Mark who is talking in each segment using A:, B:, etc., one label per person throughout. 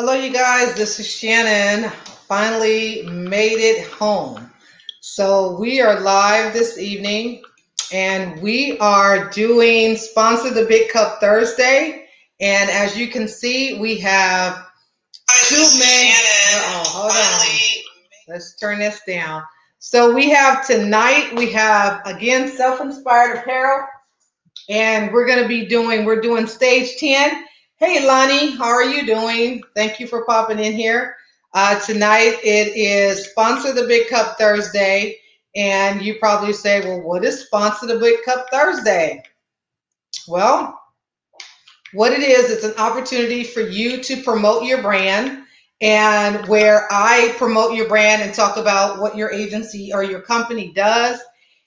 A: Hello, you guys. This is Shannon. Finally made it home. So, we are live this evening and we are doing Sponsor the Big Cup Thursday. And as you can see, we have two men. Hold on. Let's turn this down. So, we have tonight, we have again Self Inspired Apparel. And we're doing stage 10. Hey, Lonnie, how are you doing? Thank you for popping in here. Tonight it is Sponsor the Big Cup Thursday. And you probably say, well, what is Sponsor the Big Cup Thursday? Well, what it is, it's an opportunity for you to promote your brand, and where I promote your brand and talk about what your agency or your company does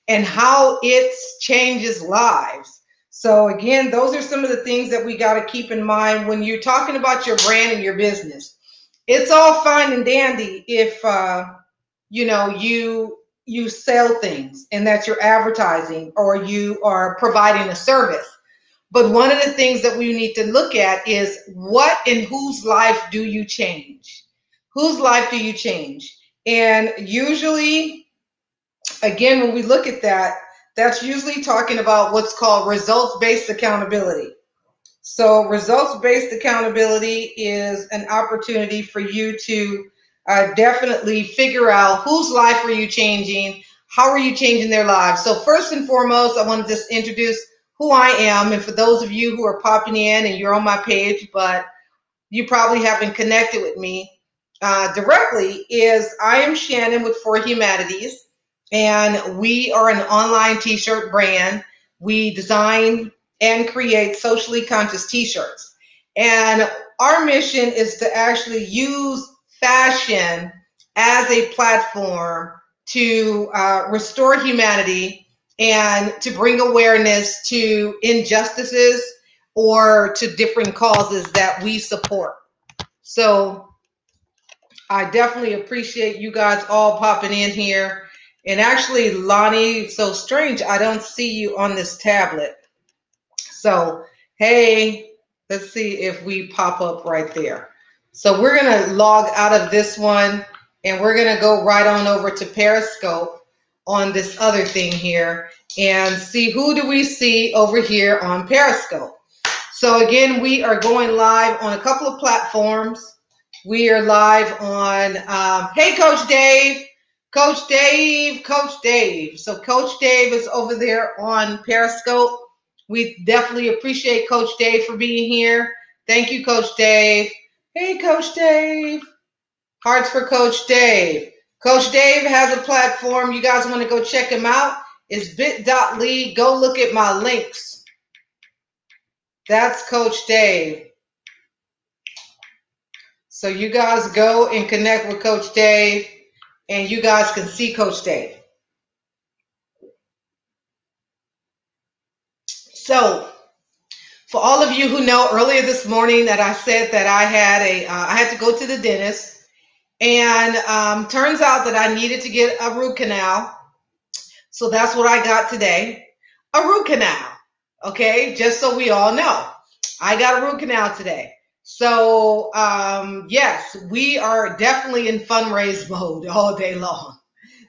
A: and how it changes lives. So again, those are some of the things that we got to keep in mind when you're talking about your brand and your business. It's all fine and dandy if you sell things and that you're advertising or you are providing a service. But one of the things that we need to look at is what and whose life do you change? Whose life do you change? And usually, again, when we look at that, that's usually talking about what's called results-based accountability. So results-based accountability is an opportunity for you to definitely figure out whose life are you changing, how are you changing their lives. So first and foremost, I want to just introduce who I am. And for those of you who are popping in and you're on my page, but you probably haven't connected with me directly, is I am Shannon with For Humanities, and we are an online t-shirt brand. We design and create socially conscious t-shirts. And our mission is to actually use fashion as a platform to restore humanity and to bring awareness to injustices or to different causes that we support. So I definitely appreciate you guys all popping in here. And actually, Lonnie, so strange, I don't see you on this tablet. So, hey, let's see if we pop up right there. So we're going to log out of this one and we're going to go right on over to Periscope on this other thing here and see who do we see over here on Periscope. So again, we are going live on a couple of platforms. We are live on, hey, Coach Dave, Coach Dave, Coach Dave. So Coach Dave is over there on Periscope. We definitely appreciate Coach Dave for being here. Thank you, Coach Dave. Hey, Coach Dave. Hearts for Coach Dave. Coach Dave has a platform. You guys want to go check him out? It's bit.ly. Go look at my links. That's Coach Dave. So you guys go and connect with Coach Dave, and you guys can see Coach Dave. So for all of you who know, earlier this morning that I said that I had to go to the dentist, and turns out that I needed to get a root canal. So that's what I got today, a root canal. Okay, just so we all know, I got a root canal today. So yes, we are definitely in fundraise mode all day long.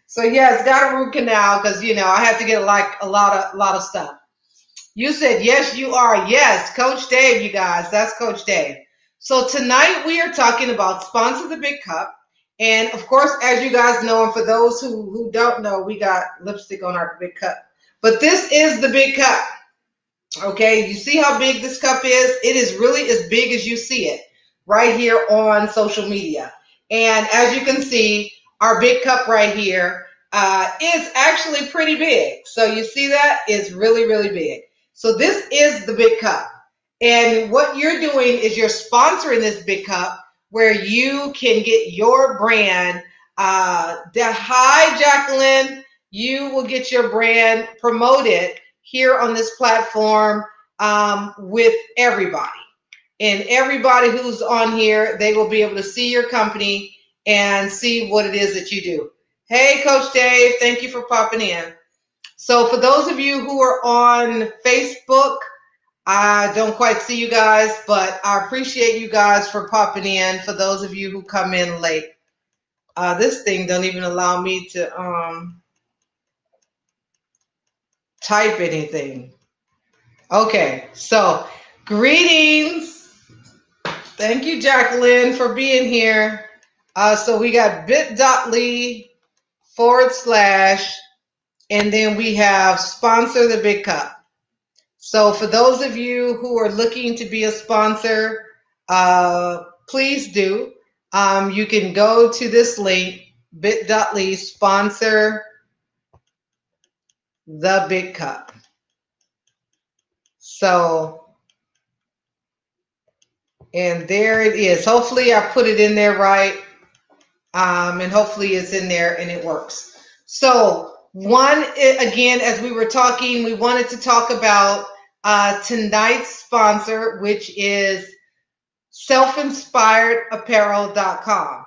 A: So yes, got a root canal because I had to get a lot of stuff. You said yes, you are. Yes, Coach Dave, you guys. That's Coach Dave. So tonight we are talking about Sponsor the Big Cup. And of course, as you guys know, and for those who don't know, we got lipstick on our big cup. But this is the big cup. Okay, you see how big this cup is? It is really as big as you see it right here on social media. And as you can see, our big cup right here is actually pretty big. So you see that? It's really, really big. So this is the big cup. And what you're doing is you're sponsoring this big cup where you can get your brand. Hi, Jacqueline. You will get your brand promoted here on this platform with everybody. And everybody who's on here, they will be able to see your company and see what it is that you do. Hey, Coach Dave, thank you for popping in. So for those of you who are on Facebook, I don't quite see you guys, but I appreciate you guys for popping in. For those of you who come in late, this thing don't even allow me to type anything. Okay, so greetings. Thank you, Jacqueline, for being here. So we got bit.ly / and then we have sponsor the big cup. So for those of you who are looking to be a sponsor, please do. You can go to this link, bit.ly sponsor the big cup. So, and there it is. Hopefully I put it in there right. And hopefully it's in there and it works. So again, as we were talking, we wanted to talk about tonight's sponsor, which is selfinspiredapparel.com.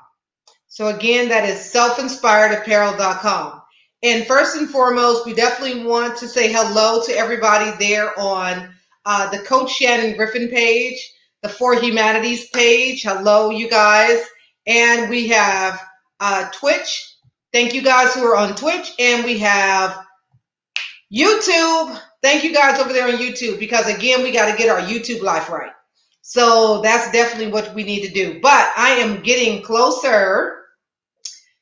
A: So again, that is selfinspiredapparel.com. And first and foremost, we definitely want to say hello to everybody there on the Coach Shannon Griffin page, the For Humanities page. Hello, you guys. And we have Twitch. Thank you guys who are on Twitch. And we have YouTube. Thank you guys over there on YouTube, because again, we got to get our YouTube life right. So that's definitely what we need to do. But I am getting closer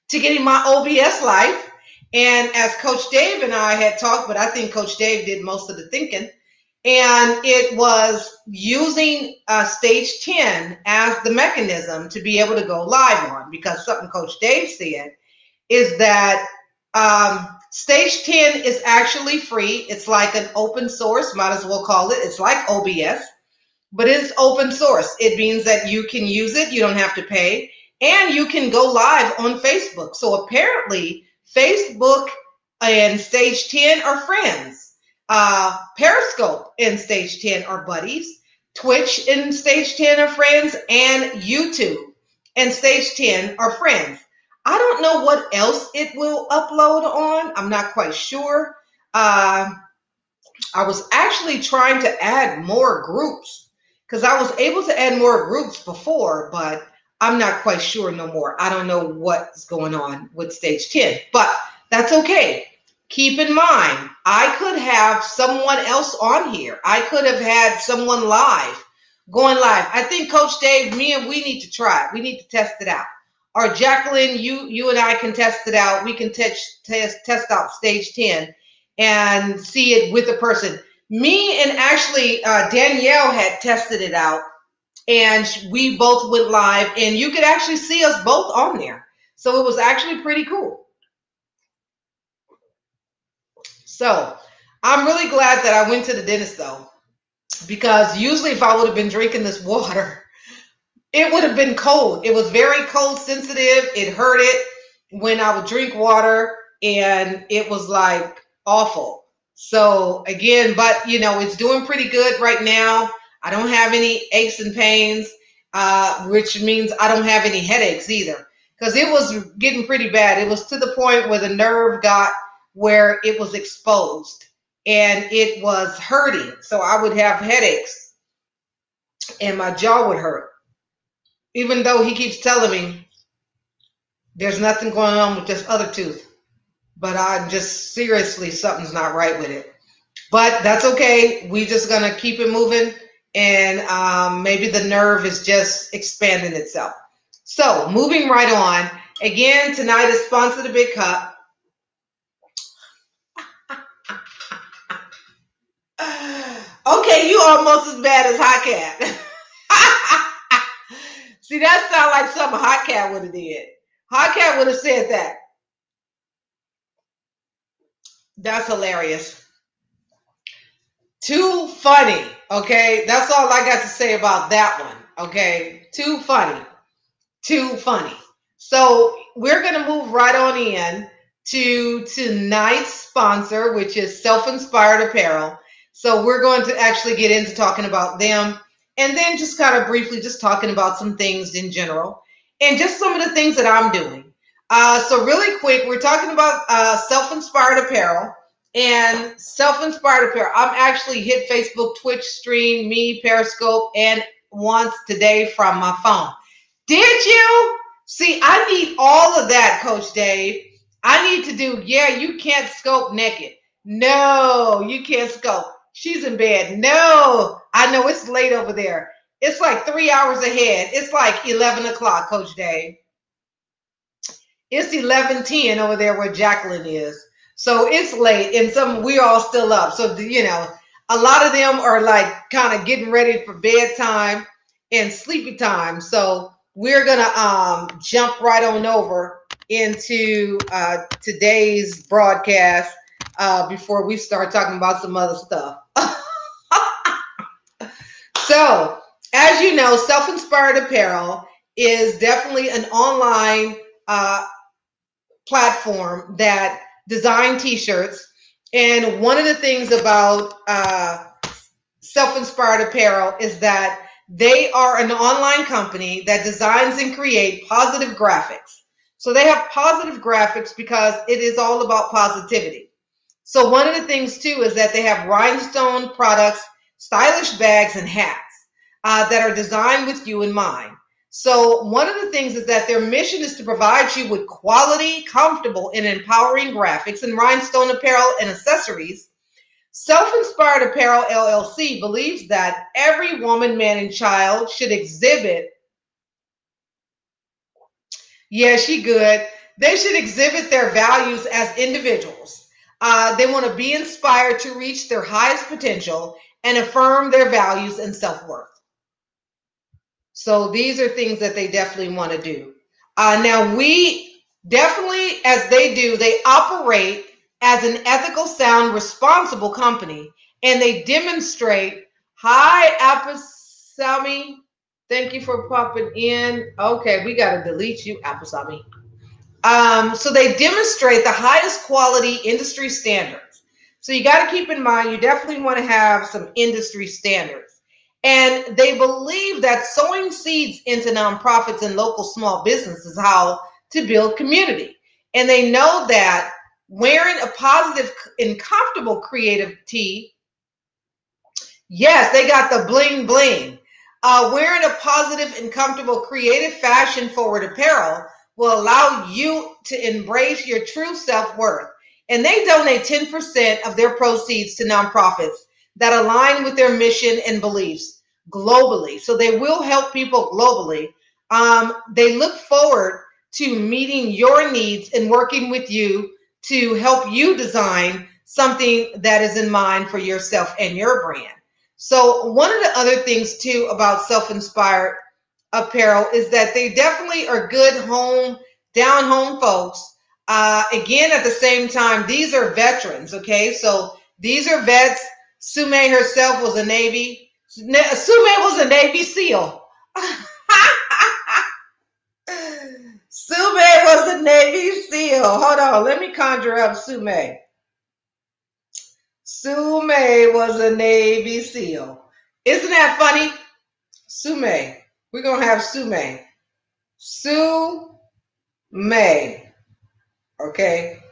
A: to getting my OBS life. And as Coach Dave and I had talked, but I think Coach Dave did most of the thinking, and it was using Stage 10 as the mechanism to be able to go live on, because something Coach Dave said is that Stage 10 is actually free. It's like an open source, might as well call it. It's like OBS, but it's open source. It means that you can use it. You don't have to pay. And you can go live on Facebook. So apparently, Facebook and Stage 10 are friends. Periscope and Stage 10 are buddies. Twitch and Stage 10 are friends. And YouTube and Stage 10 are friends. I don't know what else it will upload on. I'm not quite sure. I was actually trying to add more groups, because I was able to add more groups before, but I'm not quite sure no more. I don't know what's going on with Stage 10, but that's okay. Keep in mind, I could have someone else on here. I could have had someone going live. I think Coach Dave, we need to try it. We need to test it out. Or Jacqueline, you and I can test it out. We can test out Stage 10 and see it with a person. Me and actually Danielle had tested it out, and we both went live, and you could actually see us both on there. So it was actually pretty cool. So I'm really glad that I went to the dentist, though, because usually if I would have been drinking this water, it would have been cold. It was very cold sensitive. It hurt it when I would drink water, and it was like awful. So again, but it's doing pretty good right now. I don't have any aches and pains, which means I don't have any headaches either, because it was getting pretty bad. It was to the point where the nerve got where it was exposed and it was hurting. So I would have headaches and my jaw would hurt, even though he keeps telling me there's nothing going on with this other tooth. But I'm just seriously, something's not right with it. But that's okay. We're just going to keep it moving. And maybe the nerve is just expanding itself. So moving right on. Again, tonight is Sponsor the Big Cup. Okay, you almost as bad as Hot Cat. See, that sounds like something Hot Cat would have did. Hot Cat would have said that. That's hilarious. Too funny, okay? That's all I got to say about that one, okay? Too funny. Too funny. So we're going to move right on in to tonight's sponsor, which is Self-Inspired Apparel. So we're going to actually get into talking about them, and then just kind of briefly just talking about some things in general and just some of the things that I'm doing. So really quick, we're talking about Self-Inspired Apparel. and self-inspired apparel. I'm actually hit Facebook, Twitch stream, me, Periscope, and once today from my phone. Did you? See, I need all of that, Coach Dave. I need to do, yeah, you can't scope naked. No, you can't scope. She's in bed. No, I know it's late over there. It's like 3 hours ahead. It's like 11 o'clock, Coach Dave. It's 11:10 over there where Jacqueline is. So it's late and we're all still up. So, a lot of them are like kind of getting ready for bedtime and sleepy time. So we're going to jump right on over into today's broadcast before we start talking about some other stuff. So, as you know, Self-Inspired Apparel is definitely an online platform that design t-shirts. And one of the things about Self-Inspired Apparel is that they are an online company that designs and create positive graphics. So they have positive graphics because it is all about positivity. So one of the things too is that they have rhinestone products, stylish bags, and hats that are designed with you in mind. So one of the things is that their mission is to provide you with quality, comfortable, and empowering graphics and rhinestone apparel and accessories. Self-Inspired Apparel LLC believes that every woman, man, and child should exhibit, yeah, she good. They should exhibit their values as individuals. They want to be inspired to reach their highest potential and affirm their values and self-worth. So these are things that they definitely want to do. Now, we definitely, as they do, they operate as an ethical, sound, responsible company, and they demonstrate. Hi, Apasami. Thank you for popping in. Okay, we got to delete you, Apasami. So they demonstrate the highest quality industry standards. So you got to keep in mind, you definitely want to have some industry standards. And they believe that sowing seeds into nonprofits and local small business is how to build community. And they know that wearing a positive and comfortable creative tee, yes, they got the bling bling. Wearing a positive and comfortable creative fashion forward apparel will allow you to embrace your true self-worth. And they donate 10% of their proceeds to nonprofits that align with their mission and beliefs globally. So they will help people globally. They look forward to meeting your needs and working with you to help you design something that is in mind for yourself and your brand. So one of the other things too about Self-Inspired Apparel is that they definitely are good down home folks. Again, at the same time, these are veterans. Okay, so these are vets. Sume herself was a Navy. Sume was a Navy SEAL. Sume was a Navy SEAL. Hold on, let me conjure up Sume. Sume was a Navy SEAL. Isn't that funny? Sume. We're going to have Sume. Sume. Okay.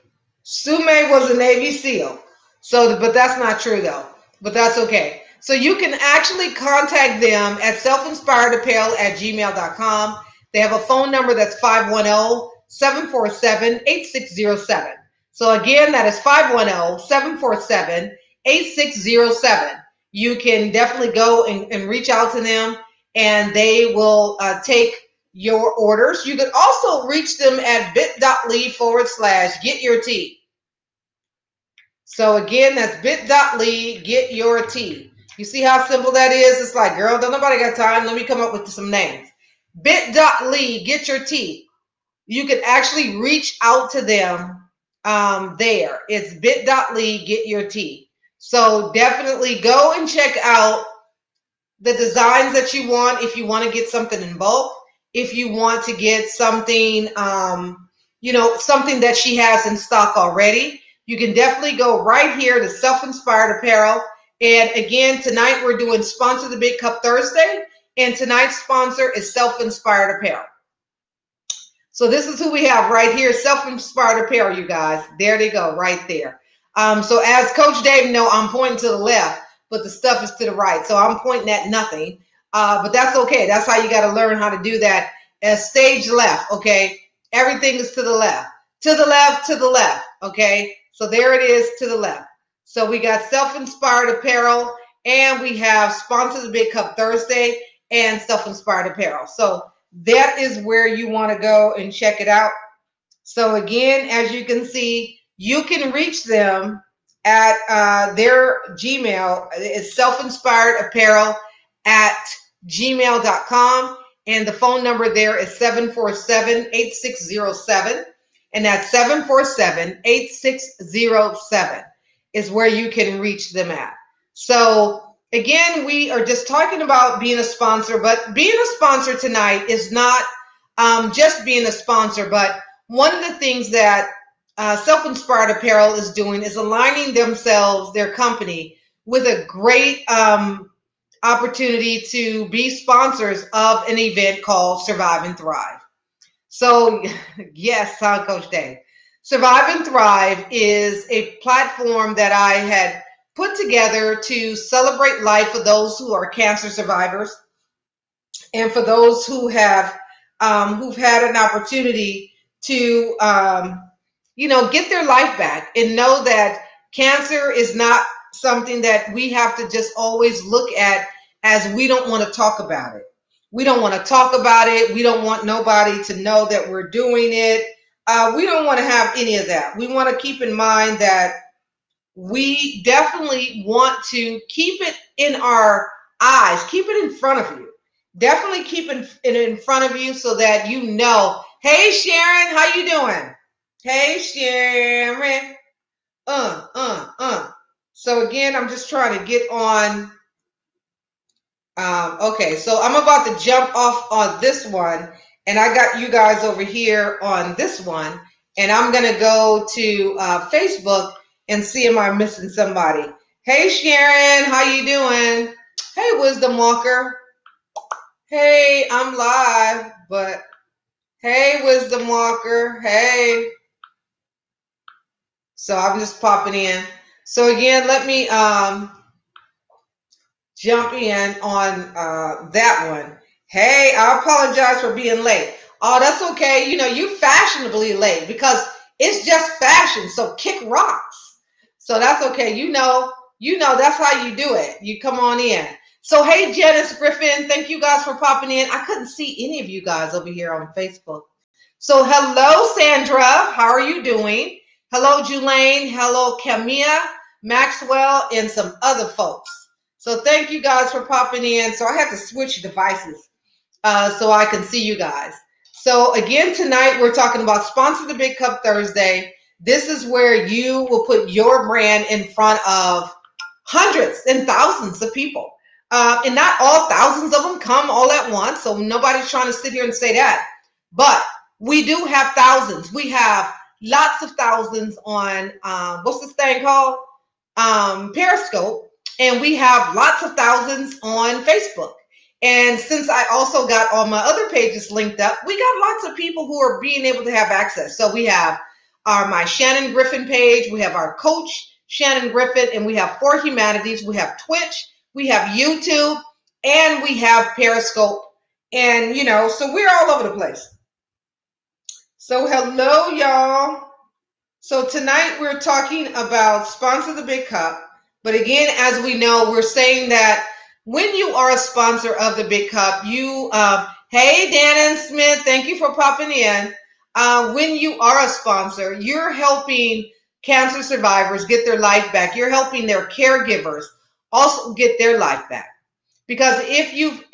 A: Sume was a Navy SEAL. So, but that's not true though. But that's okay. So you can actually contact them at selfinspiredapparel@gmail.com. They have a phone number that's 510-747-8607. So again, that is 510-747-8607. You can definitely go and reach out to them, and they will take your orders. You can also reach them at bit.ly/getyourtea. So again, that's bit.ly, get your tea. You see how simple that is? It's like, girl, don't nobody got time. Let me come up with some names. Bit.ly, get your tea. You can actually reach out to them there. It's bit.ly, get your tea. So definitely go and check out the designs that you want if you want to get something in bulk. If you want to get something, something that she has in stock already, you can definitely go right here to Self-Inspired Apparel. And again, tonight we're doing Sponsor the Big Cup Thursday, and tonight's sponsor is Self-Inspired Apparel. So this is who we have right here, Self-Inspired Apparel, you guys. There they go, right there. So as Coach Dave know, I'm pointing to the left, but the stuff is to the right. So I'm pointing at nothing. But that's okay. That's how you got to learn how to do that. As stage left, okay? Everything is to the left. To the left, to the left, okay? So there it is, to the left. So we got Self-Inspired Apparel, and we have Sponsor the Big Cup Thursday and Self-Inspired Apparel. So that is where you want to go and check it out. So again, as you can see, you can reach them at their Gmail. It's self-inspiredapparel at gmail.com. And the phone number there is 747-8607. And that's 747-8607 is where you can reach them at. So again, we are just talking about being a sponsor, but being a sponsor tonight is not just being a sponsor, but one of the things that Self-Inspired Apparel is doing is aligning themselves, their company, with a great opportunity to be sponsors of an event called Survive and Thrive. So, yes, Coach Dave. Survive and Thrive is a platform that I had put together to celebrate life for those who are cancer survivors and for those who have who've had an opportunity to get their life back and know that cancer is not something that we have to just always look at as we don't want to talk about it. We don't want to talk about it. We don't want nobody to know that we're doing it. We don't want to have any of that. We want to keep in mind that we definitely want to keep it in our eyes, keep it in front of you. Definitely keep it in front of you so that you know, hey Sharon, how you doing? Hey Sharon. So again, I'm just trying to get on. Okay, so I'm about to jump off on this one, and I got you guys over here on this one, and I'm gonna go to Facebook and see am I missing somebody. Hey Sharon, how you doing? Hey Wisdom Walker. Hey, I'm live, but hey Wisdom Walker. Hey. So I'm just popping in. So again, let me jump in on that one. Hey, I apologize for being late. Oh, that's okay. You know, you fashionably late because it's just fashion. So kick rocks. So that's okay. That's how you do it. You come on in. So hey, Janice Griffin, thank you guys for popping in. I couldn't see any of you guys over here on Facebook. So hello, Sandra. How are you doing? Hello, Julaine. Hello, Camilla, Maxwell, and some other folks. So thank you guys for popping in. So I have to switch devices so I can see you guys. So again, tonight we're talking about Sponsor the Big Cup Thursday. This is where you will put your brand in front of hundreds and thousands of people. And not all thousands of them come all at once. So nobody's trying to sit here and say that. But we do have thousands. We have lots of thousands on, what's this thing called? Periscope. And we have lots of thousands on Facebook. And since I also got all my other pages linked up, we got lots of people who are being able to have access. So we have my Shannon Griffin page. We have our coach, Shannon Griffin, and we have For Humanities. We have Twitch. We have YouTube. And we have Periscope. And, so we're all over the place. So hello, y'all. So tonight we're talking about Sponsor the Big Cup. But again, as we know, we're saying that when you are a sponsor of the Big Cup, hey, Dan and Smith, thank you for popping in. When you are a sponsor, you're helping cancer survivors get their life back. You're helping their caregivers also get their life back. Because if you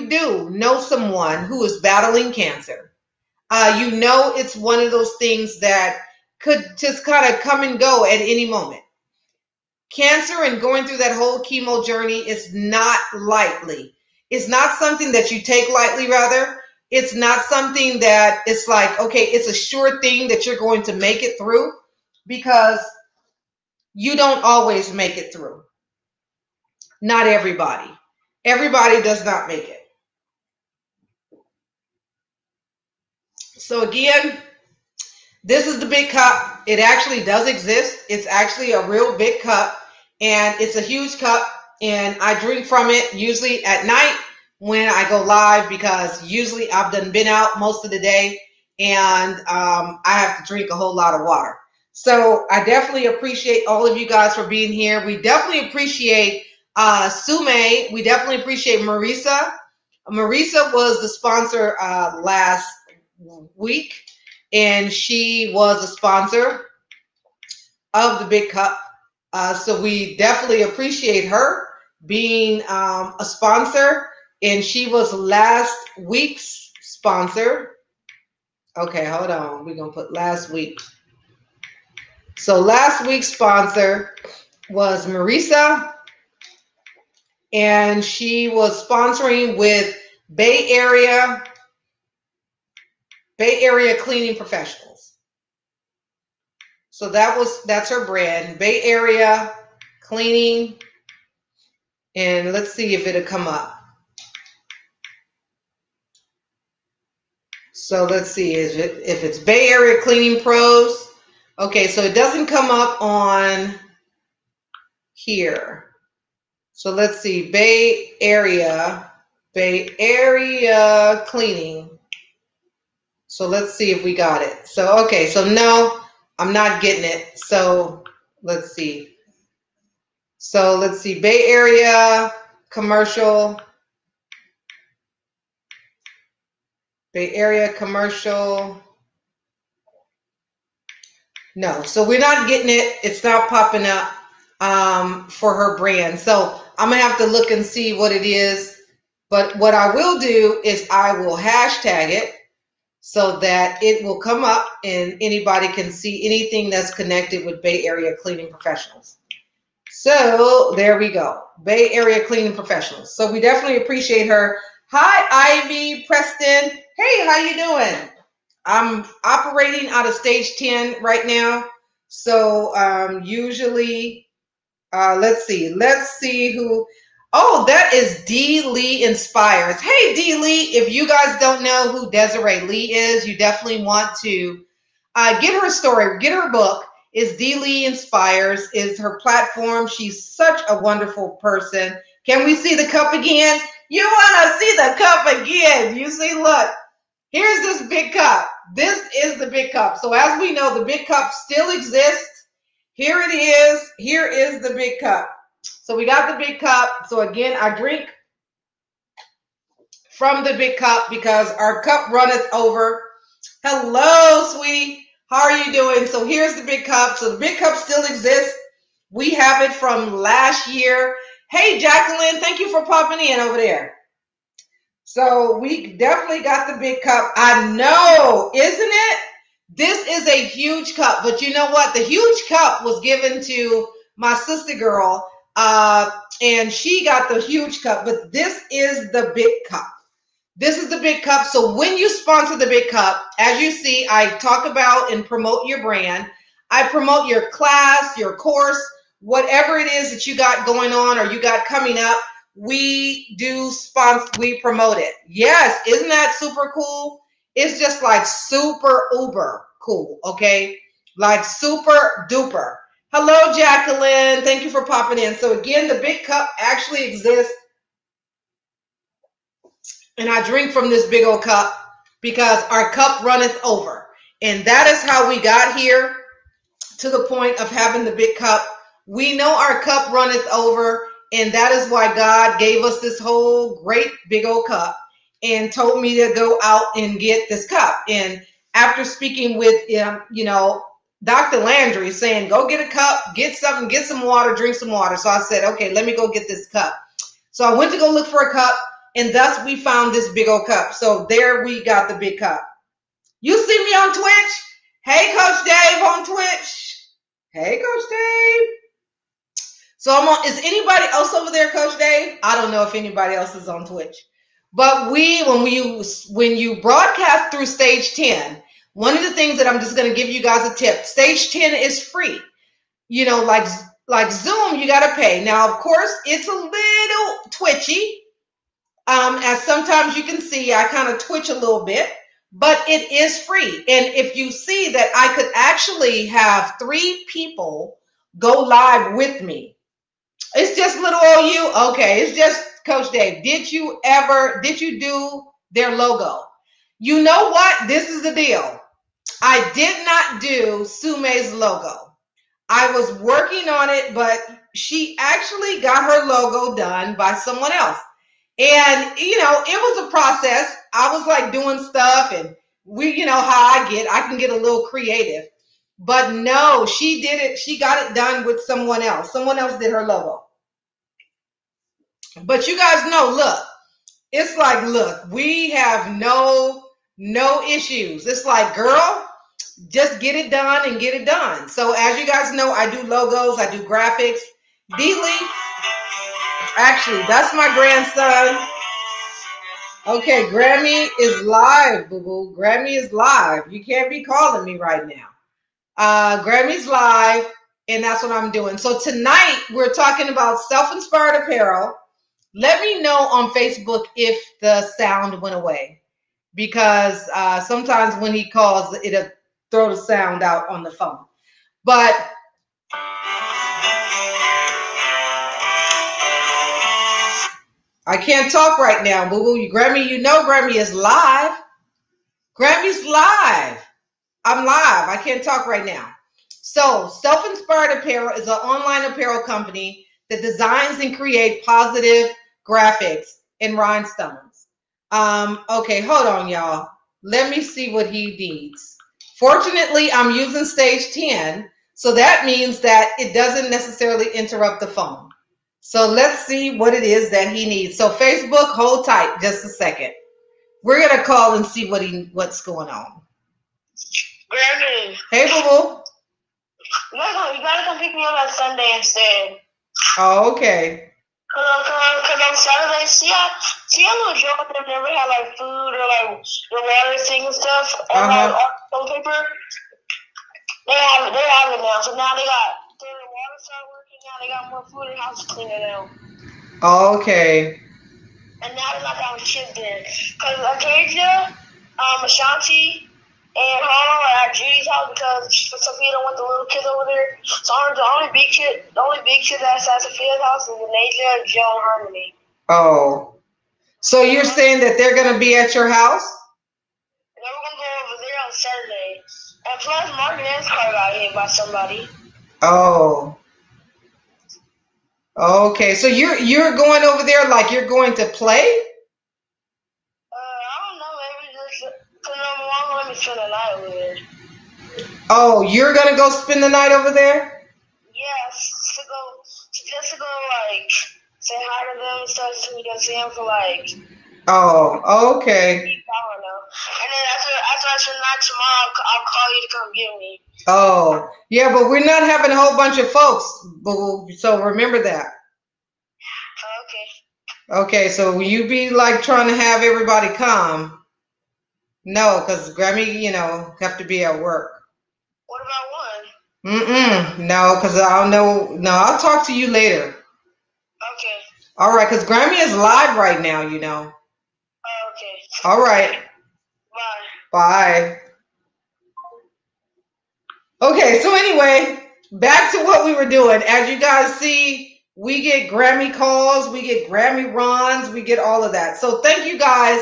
A: do know someone who is battling cancer, it's one of those things that could just kind of come and go at any moment. Cancer and going through that whole chemo journey is not lightly. It's not something that you take lightly, rather. It's not something that it's like, okay, it's a sure thing that you're going to make it through, because you don't always make it through. Not everybody. Everybody does not make it. So again, This is the big cup. It actually does exist. It's actually a real big cup, and it's a huge cup, and I drink from it usually at night when I go live, because usually I've been out most of the day, and I have to drink a whole lot of water. So I definitely appreciate all of you guys for being here. We definitely appreciate Sume. We definitely appreciate Marisa. Marisa was the sponsor last week, and she was a sponsor of the Big Cup. So we definitely appreciate her being a sponsor, and she was last week's sponsor. Okay, hold on. We're going to put last week. So last week's sponsor was Marisa, and she was sponsoring with Bay Area Cleaning Professionals. So that's her brand, Bay Area Cleaning. And let's see if it'll come up. So let's see if it's Bay Area Cleaning Pros. Okay, so it doesn't come up on here. So let's see, Bay Area Cleaning. So let's see if we got it. So, okay, so no, I'm not getting it. So let's see. So let's see, Bay Area Commercial. Bay Area Commercial. No, so we're not getting it. It's not popping up for her brand. So I'm going to have to look and see what it is. But what I will do is I will hashtag it so that it will come up and anybody can see anything that's connected with Bay Area Cleaning Professionals. So there we go. Bay Area Cleaning Professionals. So we definitely appreciate her. Hi, Ivy, Preston. Hey, how you doing? I'm operating out of stage 10 right now. So usually, let's see who. Oh, that is Dee Lee Inspires. Hey, Dee Lee, if you guys don't know who Desiree Lee is, you definitely want to get her story, get her book. Is Dee Lee Inspires, is her platform. She's such a wonderful person. Can we see the cup again? You want to see the cup again. You see, look. Here's this big cup. This is the big cup. So as we know, the big cup still exists. Here it is. Here is the big cup. So we got the big cup. So again, I drink from the big cup because our cup runneth over. Hello, sweetie. How are you doing? So here's the big cup. So the big cup still exists. We have it from last year. Hey, Jacqueline, thank you for popping in over there. So we definitely got the big cup. I know, isn't it? This is a huge cup, but you know what? The huge cup was given to my sister girl, and she got the huge cup, but this is the big cup. This is the big cup. So when you sponsor the big cup, as you see, I talk about and promote your brand. I promote your class, your course, whatever it is that you got going on or you got coming up. We do sponsor, we promote it. Yes, isn't that super cool? It's just like super uber cool, okay? Like super duper. Hello, Jacqueline. Thank you for popping in. So again, the big cup actually exists. And I drink from this big old cup because our cup runneth over. And that is how we got here to the point of having the big cup. We know our cup runneth over. And that is why God gave us this whole great big old cup and told me to go out and get this cup. And after speaking with, Dr. Landry saying, go get a cup, get something, get some water, drink some water. So I said, okay, let me go get this cup. So I went to go look for a cup, and thus we found this big old cup. So there we got the big cup. You see me on Twitch? Hey, Coach Dave on Twitch. Hey, Coach Dave. So is anybody else over there, Coach Dave? I don't know if anybody else is on Twitch. But when you broadcast through stage 10, one of the things that I'm just going to give you guys a tip, stage 10 is free. Like Zoom, you got to pay. Now, of course, it's a little twitchy. As sometimes you can see, I kind of twitch a little bit. but it is free. And if you see that I could actually have 3 people go live with me, it's just little old you. Okay, it's just Coach Dave. Did you do their logo? You know what? This is the deal. I did not do Sume's logo. I was working on it, but she actually got her logo done by someone else. And, it was a process. I was like doing stuff, and how I can get a little creative. But no, she did it. She got it done with someone else. Someone else did her logo. But you guys know, look, we have no issues. It's like, girl, just get it done and get it done. So as you guys know, I do logos, I do graphics. D-Lee, actually, that's my grandson. Okay, Grammy is live, boo-boo. Grammy is live. You can't be calling me right now. Grammy's live, and that's what I'm doing. So tonight, we're talking about self-inspired apparel. Let me know on Facebook if the sound went away, because sometimes when he calls, it'll throw the sound out on the phone. But I can't talk right now, boo-boo. Grammy, Grammy is live. Grammy's live. I'm live. I can't talk right now. So Self-Inspired Apparel is an online apparel company that designs and creates positive graphics and rhinestones. Okay, hold on, y'all. Let me see what he needs. Fortunately, I'm using stage 10, so that means that it doesn't necessarily interrupt the phone. So let's see what it is that he needs. So Facebook, hold tight just a second. We're gonna call and see what's going on.
B: Grammy.
A: Hey, boo-boo.
B: You gotta come pick me up on Sunday instead.
A: Oh, okay.
B: Cause on Saturday, see how little joke them never had like food or like the water thing and stuff and like toilet paper. They have it now. So now the water started working. Now they got more food and house cleaner now.
A: Okay.
B: And now they're like our kids there. Cause Acacia, Ashanti, and Hannah are at Judy's house because Sophia don't want the little kids over there. So the only big kid that's at Sophia's house is Nasia, Joe, and Harmony.
A: Oh. So you're saying that they're going to be at your house?
B: And then we're going to go over there on Saturday. And plus, Martinez car got hit by somebody.
A: Oh. Okay. So you're going over there like you're going to play?
B: I don't know. Maybe just because my mom let me spend the night over there.
A: Oh, you're going to go spend the night over there?
B: Yes. Just to go, like, say hi to them and stuff so we can see them for, like...
A: Oh, okay.
B: I don't know. And then after I spend the night tomorrow, I'll call you to come get me.
A: Oh, yeah, but we're not having a whole bunch of folks, so remember that.
B: Okay.
A: Okay, so will you be, like, trying to have everybody come? No, because Grammy, have to be at work.
B: What about one?
A: No, because I'll know. No, I'll talk to you later.
B: Okay.
A: All right, because Grammy is live right now,
B: Okay.
A: All right. Bye. Okay, so anyway, back to what we were doing. As you guys see, we get Grammy calls, we get Grammy runs, we get all of that. So thank you guys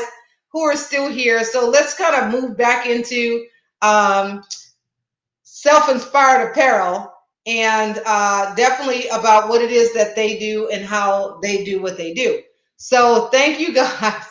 A: who are still here. So let's kind of move back into self-inspired apparel and definitely about what it is that they do and how they do what they do. So thank you guys.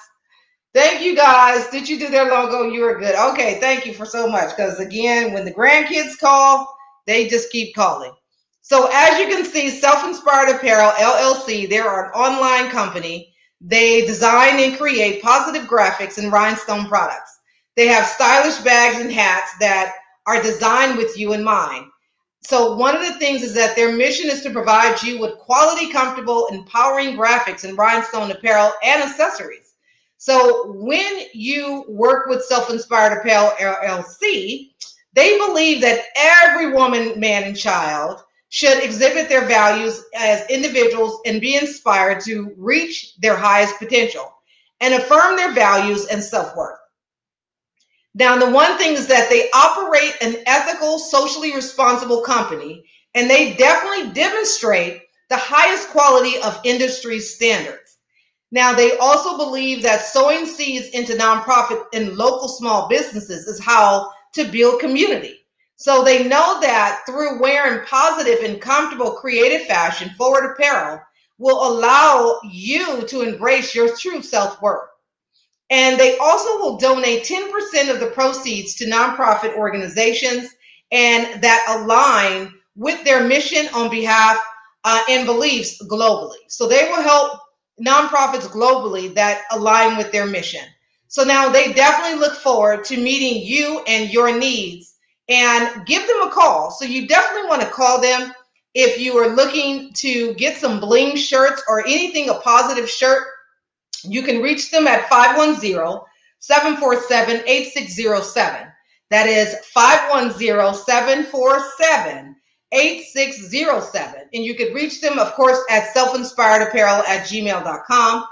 A: Thank you guys. Did you do their logo? You were good. Okay, thank you for so much. Because again, when the grandkids call, they just keep calling. So as you can see, Self-Inspired Apparel, LLC, they're an online company. They design and create positive graphics and rhinestone products. They have stylish bags and hats that are designed with you in mind. So one of the things is that their mission is to provide you with quality, comfortable, empowering graphics and rhinestone apparel and accessories. So when you work with Self-Inspired Apparel LLC, they believe that every woman, man, and child should exhibit their values as individuals and be inspired to reach their highest potential and affirm their values and self-worth. Now, the one thing is that they operate an ethical, socially responsible company, and they definitely demonstrate the highest quality of industry standards. Now, they also believe that sowing seeds into nonprofit and local small businesses is how to build community. So they know that through wearing positive and comfortable creative fashion, Forward Apparel will allow you to embrace your true self-worth. And they also will donate 10% of the proceeds to nonprofit organizations and that align with their mission on behalf and beliefs globally. So they will help nonprofits globally that align with their mission. So now they definitely look forward to meeting you and your needs, and give them a call. So you definitely want to call them if you are looking to get some bling shirts or anything, a positive shirt. You can reach them at 510-747-8607. That is 510-747-8607. And you can reach them, of course, at selfinspiredapparel@gmail.com.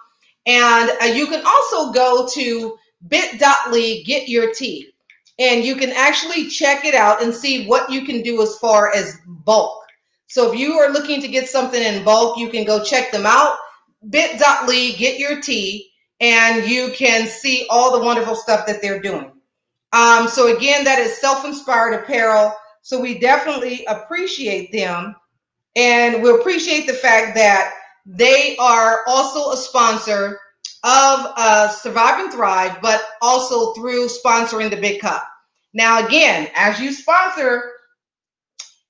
A: And you can also go to bit.ly get your tea. And you can actually check it out and see what you can do as far as bulk. So if you are looking to get something in bulk, you can go check them out. Bit.ly get your tea, and you can see all the wonderful stuff that they're doing. So again, that is Self-Inspired Apparel. So we definitely appreciate them, and we appreciate the fact that they are also a sponsor of Survive and Thrive, but also through sponsoring the Big Cup. Now, again, as you sponsor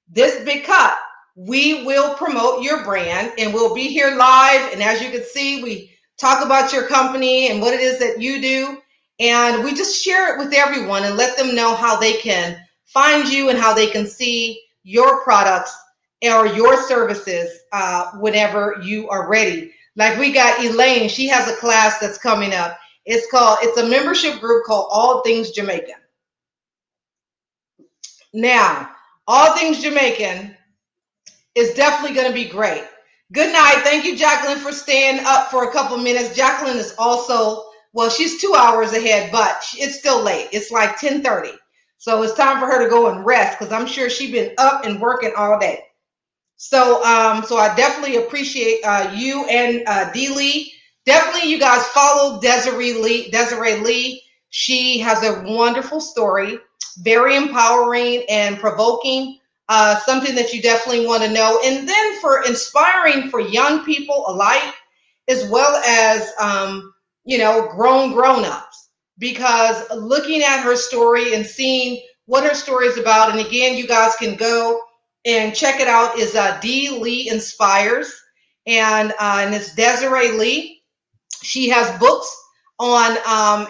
A: this Big Cup, we will promote your brand, and we'll be here live. And as you can see, we talk about your company and what it is that you do. And we just share it with everyone and let them know how they can find you and how they can see your products or your services whenever you are ready. Like we got Elaine, she has a class that's coming up. It's a membership group called All Things Jamaican. Now, All Things Jamaican is definitely going to be great. Good night. Thank you, Jacqueline, for staying up for a couple minutes. Jacqueline is also, well, she's 2 hours ahead, but it's still late. It's like 10:30. So it's time for her to go and rest because I'm sure she's been up and working all day. So I definitely appreciate you and D. Lee. Definitely, you guys follow Desiree Lee. She has a wonderful story, very empowering and provoking. Something that you definitely want to know. And then for inspiring for young people alike, as well as, grown-ups, because looking at her story and seeing what her story is about, and again, you guys can go and check it out, is D. Lee Inspires, and it's Desiree Lee. She has books on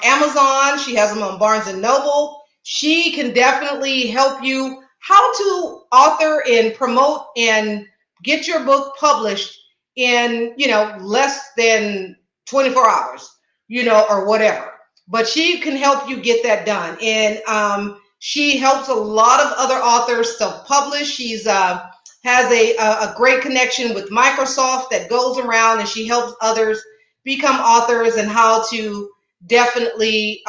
A: Amazon. She has them on Barnes & Noble. She can definitely help you how to author and promote and get your book published in, less than 24 hours, or whatever. But she can help you get that done. And she helps a lot of other authors self-publish. She's has a great connection with Microsoft that goes around, and she helps others become authors and how to definitely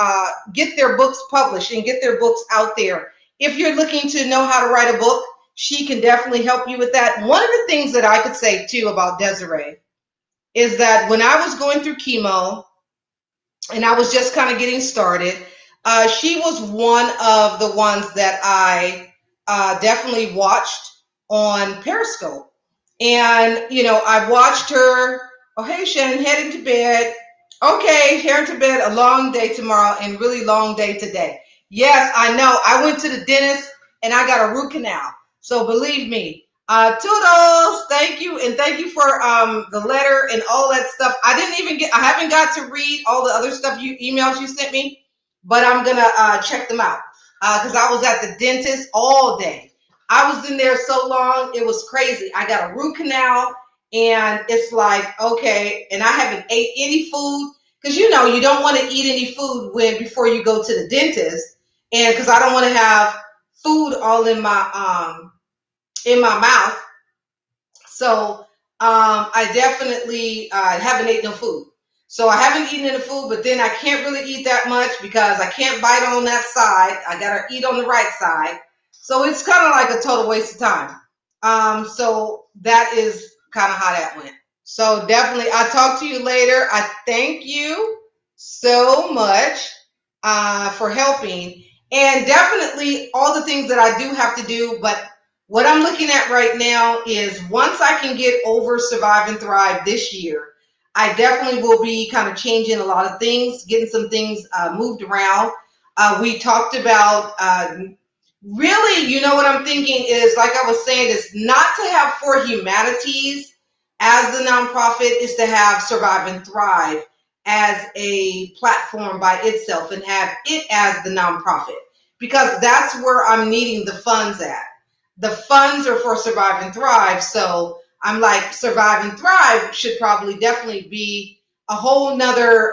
A: get their books published and get their books out there. If you're looking to know how to write a book, she can definitely help you with that. One of the things that I could say too about Desiree is that when I was going through chemo and I was just kind of getting started, she was one of the ones that I definitely watched on Periscope. And, I watched her. Oh, hey, Shannon, heading to bed. Okay, heading to bed, a long day tomorrow and really long day today. Yes, I know. I went to the dentist and I got a root canal. So believe me, toodles, thank you. And thank you for the letter and all that stuff. I haven't got to read all the other stuff emails you sent me, but I'm going to check them out because I was at the dentist all day. I was in there so long, it was crazy. I got a root canal and it's like, okay, and I haven't ate any food because, you don't want to eat any food before you go to the dentist. And because I don't want to have food all in my mouth. So I definitely haven't ate no food. So I haven't eaten any food, but then I can't really eat that much because I can't bite on that side. I got to eat on the right side. So it's kind of like a total waste of time. So that is kind of how that went. So definitely, I'll talk to you later. I thank you so much for helping. And definitely all the things that I do have to do, but what I'm looking at right now is once I can get over Survive and Thrive this year, I definitely will be kind of changing a lot of things, getting some things moved around. We talked about really, you know what I'm thinking is, like I was saying, is not to have For Humanities as the nonprofit, is to have Survive and Thrive as a platform by itself and have it as the nonprofit, because that's where I'm needing the funds at. The funds are for Survive and Thrive. So I'm like, Survive and Thrive should probably definitely be a whole nother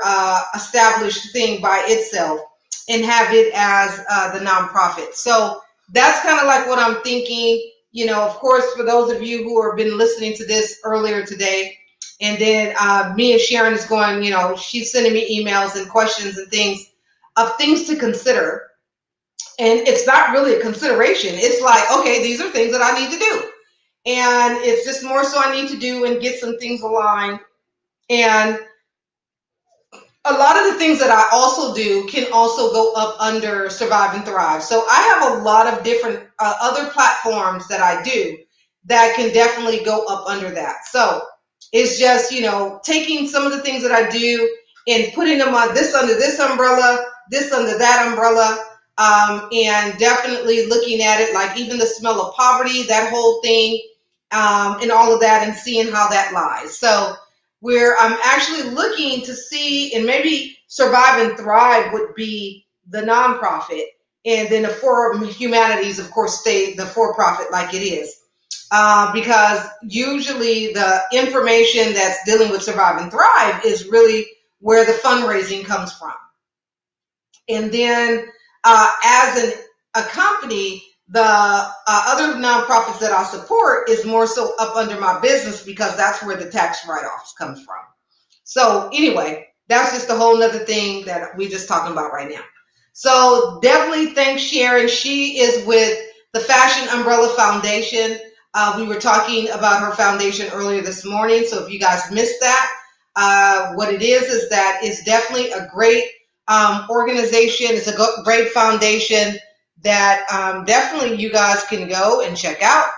A: established thing by itself and have it as the nonprofit. So that's kind of like what I'm thinking. You know, of course, for those of you who have been listening to this earlier today, and then me and Sharon is going, you know, she's sending me emails and questions and things of things to consider. And it's not really a consideration. It's like, okay, these are things that I need to do. And it's just more so I need to do and get some things aligned. And a lot of the things that I also do can also go up under Survive and Thrive. So I have a lot of different other platforms that I do that can definitely go up under that. So it's just, you know, taking some of the things that I do and putting them on this under this umbrella, this under that umbrella, and definitely looking at it like even the smell of poverty, that whole thing, and all of that, and seeing how that lies. So where I'm actually looking to see, and maybe Survive and Thrive would be the nonprofit, and then the For Humanities, of course, stay the for-profit like it is. Because usually the information that's dealing with Survive and Thrive is really where the fundraising comes from. And then a company, the other nonprofits that I support is more so up under my business because that's where the tax write-offs comes from. So anyway, that's just a whole nother thing that we're just talking about right now. So definitely thanks Sharon. She is with the Fashion Umbrella Foundation. We were talking about her foundation earlier this morning. So if you guys missed that, what it is that it's definitely a great organization. It's a great foundation that definitely you guys can go and check out.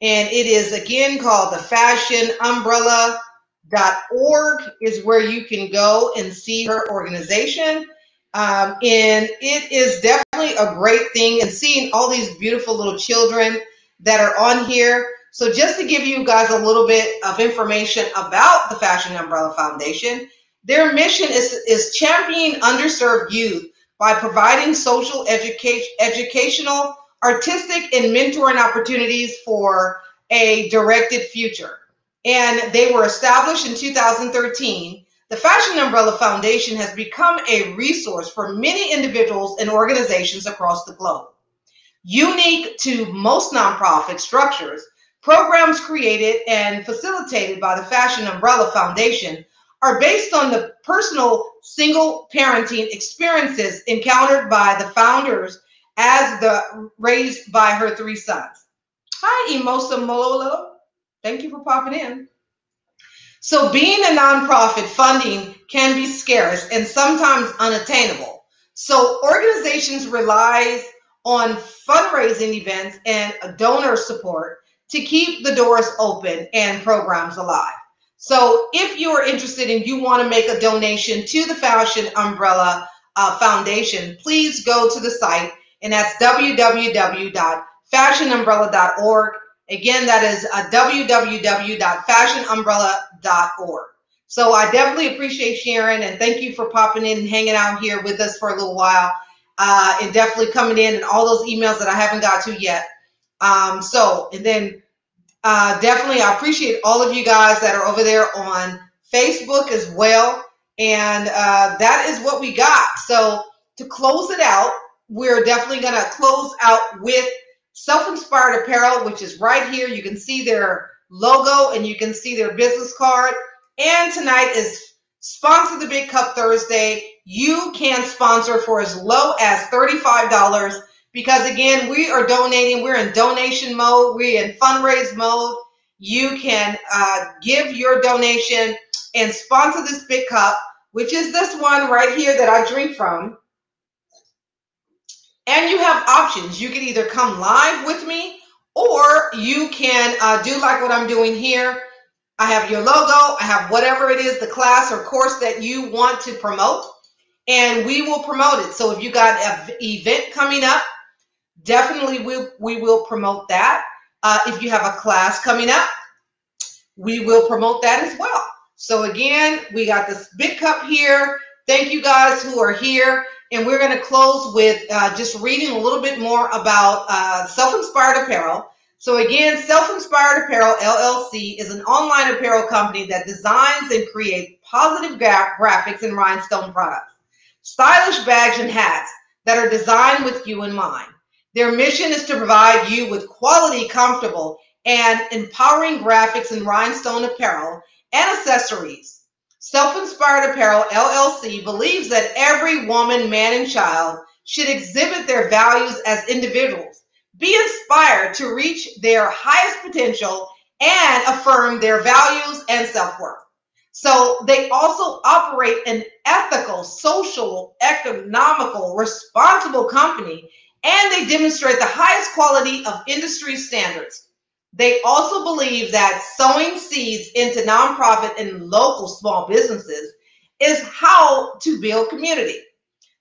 A: And it is again called the fashionumbrella.org is where you can go and see her organization. And it is definitely a great thing, and seeing all these beautiful little children that are on here. So just to give you guys a little bit of information about the Fashion Umbrella Foundation, their mission is championing underserved youth by providing social educational, artistic, and mentoring opportunities for a directed future. And they were established in 2013. The Fashion Umbrella Foundation has become a resource for many individuals and organizations across the globe. Unique to most nonprofit structures, programs created and facilitated by the Fashion Umbrella Foundation are based on the personal single parenting experiences encountered by the founders as raised by her three sons. Hi, Emosa Mololo. Thank you for popping in. So being a nonprofit, funding can be scarce and sometimes unattainable. So organizations rely on fundraising events and donor support to keep the doors open and programs alive. So if you're interested and you want to make a donation to the Fashion Umbrella Foundation, please go to the site, and that's www.fashionumbrella.org. Again, that is www.fashionumbrella.org. So I definitely appreciate Sharon, and thank you for popping in and hanging out here with us for a little while, and definitely coming in and all those emails that I haven't got to yet. Definitely I appreciate all of you guys that are over there on Facebook as well. And that is what we got. So to close it out, we're definitely going to close out with Self-Inspired Apparel, which is right here. You can see their logo and you can see their business card. And tonight is sponsor the Big Cup Thursday. You can sponsor for as low as $35 because, again, we are donating. We're in donation mode. We're in fundraise mode. You can give your donation and sponsor this Big Cup, which is this one right here that I drink from. And you have options. You can either come live with me or you can do like what I'm doing here. I have your logo. I have whatever it is, the class or course that you want to promote, and we will promote it. So if you got an event coming up, definitely we will promote that. If you have a class coming up, we will promote that as well. So again, we got this Big Cup here. Thank you guys who are here. And we're going to close with just reading a little bit more about Self-Inspired Apparel. So again, Self-Inspired Apparel, LLC, is an online apparel company that designs and creates positive graphics and rhinestone products, stylish bags and hats that are designed with you in mind. Their mission is to provide you with quality, comfortable, and empowering graphics and rhinestone apparel and accessories. Self-Inspired Apparel, LLC, believes that every woman, man, and child should exhibit their values as individuals, be inspired to reach their highest potential, and affirm their values and self-worth. So they also operate an ethical, social, economical, responsible company, and they demonstrate the highest quality of industry standards. They also believe that sowing seeds into nonprofit and local small businesses is how to build community.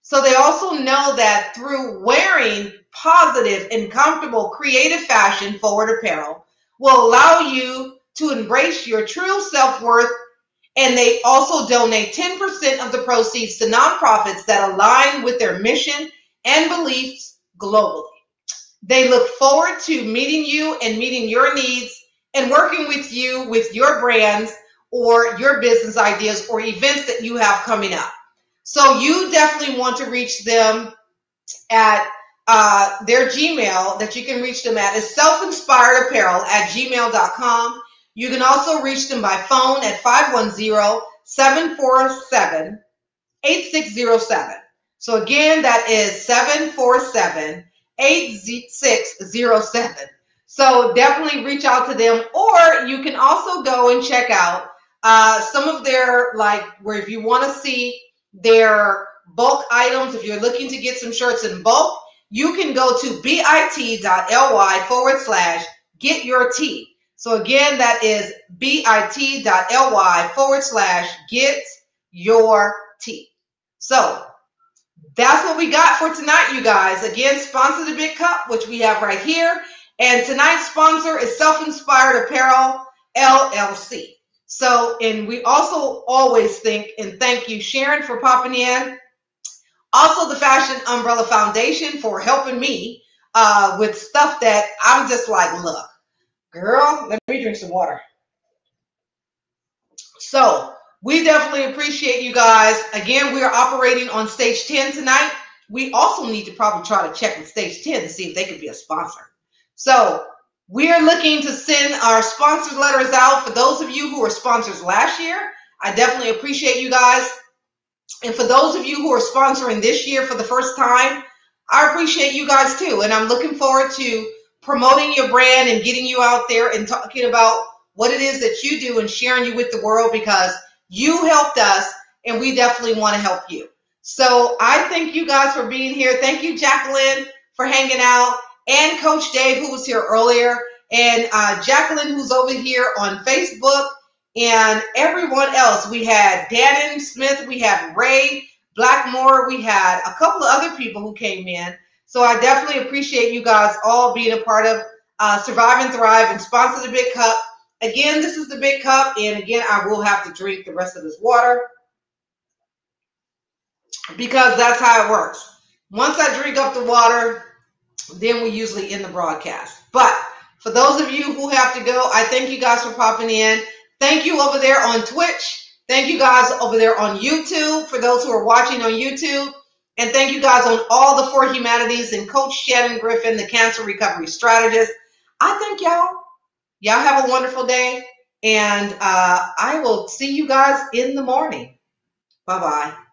A: So they also know that through wearing positive and comfortable creative fashion forward apparel will allow you to embrace your true self-worth, and they also donate 10% of the proceeds to nonprofits that align with their mission and beliefs globally. They look forward to meeting you and meeting your needs and working with you with your brands or your business ideas or events that you have coming up. So you definitely want to reach them at their Gmail that you can reach them at is selfinspiredapparel@gmail.com. You can also reach them by phone at 510-747-8607. So again, that is 747-8607. So definitely reach out to them, or you can also go and check out some of their, like, where if you want to see their bulk items, if you're looking to get some shirts in bulk, you can go to bit.ly/getyourtee. So again, that is bit.ly/getyourtee. So that's what we got for tonight, you guys. Again, sponsor the Big Cup, which we have right here. And tonight's sponsor is Self-Inspired Apparel, LLC. So, and we also always think and thank you, Sharon, for popping in. Also, the Fashion Umbrella Foundation for helping me with stuff that I'm just like, look, girl, let me drink some water. So, we definitely appreciate you guys. Again, we are operating on stage 10 tonight. We also need to probably try to check with stage 10 to see if they could be a sponsor. So we are looking to send our sponsor letters out for those of you who were sponsors last year. I definitely appreciate you guys. And for those of you who are sponsoring this year for the first time, I appreciate you guys too. And I'm looking forward to promoting your brand and getting you out there and talking about what it is that you do and sharing you with the world, because you helped us and we definitely want to help you. So I thank you guys for being here. Thank you, Jacqueline, for hanging out, and Coach Dave, who was here earlier, and Jacqueline, who's over here on Facebook, and everyone else. We had Dannon Smith, we had Ray Blackmore, we had a couple of other people who came in. So I definitely appreciate you guys all being a part of Survive and Thrive and sponsor the Big Cup. Again, this is the Big Cup, and again, I will have to drink the rest of this water because that's how it works. Once I drink up the water, then we usually end the broadcast. But for those of you who have to go, I thank you guys for popping in. Thank you over there on Twitch. Thank you guys over there on YouTube for those who are watching on YouTube. And thank you guys on all the For Humanities and Coach Shannon Griffin, the cancer recovery strategist. I thank y'all. Y'all have a wonderful day. And I will see you guys in the morning. Bye-bye.